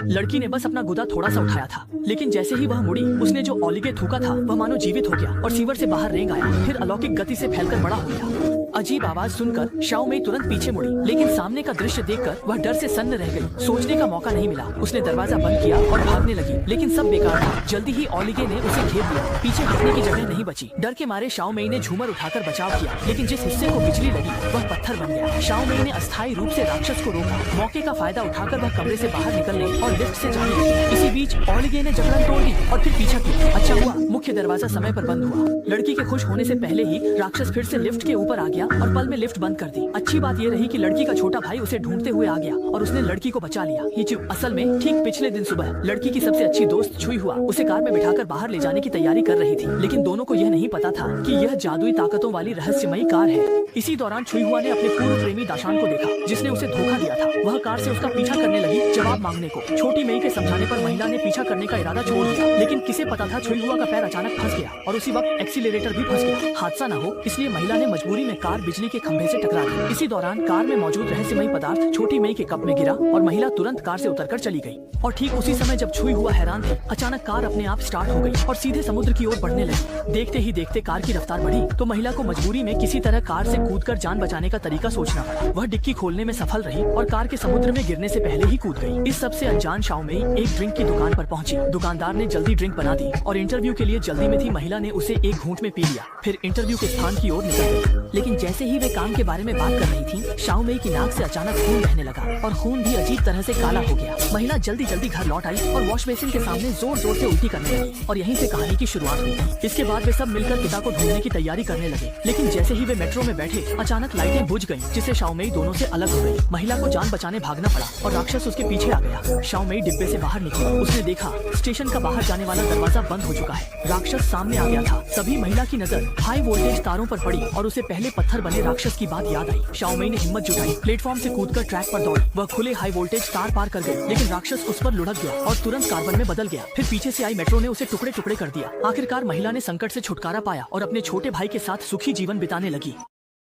लड़की ने बस अपना गुदा थोड़ा सा उठाया था, लेकिन जैसे ही वह मुड़ी, उसने जो ओलिगे थूका था वह मानो जीवित हो गया और सीवर से बाहर रेंग आया, फिर अलौकिक गति से फैलकर बड़ा हो गया। अजीब आवाज सुनकर शाओ मेई तुरंत पीछे मुड़ी, लेकिन सामने का दृश्य देखकर वह डर से सन्न रह गई। सोचने का मौका नहीं मिला। उसने दरवाजा बंद किया और भागने लगी, लेकिन सब बेकार था। जल्दी ही ओलिगे ने उसे घेर लिया। पीछे हटने की जगह नहीं बची। डर के मारे शाओ मेई ने झूमर उठाकर बचाव किया, लेकिन जिस हिस्से को बिजली लगी वह पत्थर बन गया। शाओ मेई ने अस्थायी रूप से राक्षस को रोका। मौके का फायदा उठाकर वह कमरे से बाहर निकलने और लिफ्ट से जाने लगी। इसी बीच ओलिगे ने जबरन तोड़ दी और फिर पीछा किया। अच्छा हुआ मुख्य दरवाजा समय पर बंद हुआ। लड़की के खुश होने से पहले ही राक्षस फिर से लिफ्ट के ऊपर आ गया और पल में लिफ्ट बंद कर दी। अच्छी बात यह रही कि लड़की का छोटा भाई उसे ढूंढते हुए आ गया और उसने लड़की को बचा लिया। असल में ठीक पिछले दिन सुबह लड़की की सबसे अच्छी दोस्त छुई हुआ उसे कार में बिठाकर बाहर ले जाने की तैयारी कर रही थी, लेकिन दोनों को यह नहीं पता था कि यह जादुई ताकतों वाली रहस्यमयी कार है। इसी दौरान छुई हुआ ने अपने पूर्व प्रेमी दाशान को देखा, जिसने उसे धोखा दिया था। वह कार से उसका पीछा करने लगी जवाब मांगने को। छोटी मेई के समझाने पर महिला ने पीछा करने का इरादा छोड़ दिया, लेकिन किसे पता था छुई हुआ का पैर अचानक फंस गया और उसी वक्त एक्सीलरेटर भी फंस गया। हादसा न हो इसलिए महिला ने मजबूरी में कार बिजली के खंभे से टकरा दी। इसी दौरान कार में मौजूद रहस्यमयी पदार्थ छोटी मेई के कप में गिरा और महिला तुरंत कार से उतरकर चली गई। और ठीक उसी समय जब छुई हुआ हैरान थी, अचानक कार अपने आप स्टार्ट हो गई और सीधे समुद्र की ओर बढ़ने लगी। देखते ही देखते कार की रफ्तार बढ़ी तो महिला को मजबूरी में किसी तरह कार से कूदकर जान बचाने का तरीका सोचना पड़ा। वह डिक्की खोलने में सफल रही और कार के समुद्र में गिरने से पहले ही कूद गई। इस सबसे अनजान शाओ मेई एक ड्रिंक की दुकान पर पहुंची। दुकानदार ने जल्दी ड्रिंक बना दी और इंटरव्यू के लिए जल्दी में थी महिला ने उसे एक घूंट में पी लिया, फिर इंटरव्यू के स्थान की ओर निकल गई। लेकिन जैसे ही वे काम के बारे में बात कर रही थी, शाओ मेई की नाक से अचानक खून बहने लगा और खून भी अजीब तरह से काला हो गया। महिला जल्दी जल्दी घर लौट आई और वॉश बेसिन के सामने जोर जोर से उल्टी करने लगी और यहीं से कहानी की शुरुआत हुई। इसके बाद वे सब मिलकर पिता को ढूंढने की तैयारी करने लगे, लेकिन जैसे ही वे मेट्रो में बैठे अचानक लाइटें बुझ गईं, जिससे शाओ मेई दोनों से अलग हो गई। महिला को जान बचाने भागना पड़ा और राक्षस उसके पीछे आ गया। शाओ मेई डिब्बे से बाहर निकली। उसने देखा स्टेशन का बाहर जाने वाला दरवाजा बंद हो चुका है। राक्षस सामने आ गया था। तभी महिला की नजर हाई वोल्टेज तारों पर पड़ी और उसे पहले पत्थर बने राक्षस की बात याद आई। शाओ मेई ने हिम्मत जुटाई, प्लेटफॉर्म से कूदकर ट्रैक पर दौड़ी। वह खुले हाई वोल्टेज तार पार कर गई, लेकिन राक्षस उस पर लुढ़क गया और तुरंत कार्बन में बदल गया। फिर पीछे से आई मेट्रो ने उसे टुकड़े टुकड़े कर दिया। आखिरकार महिला ने संकट से छुटकारा पाया और अपने छोटे भाई के साथ सुखी जीवन बिताने लगी।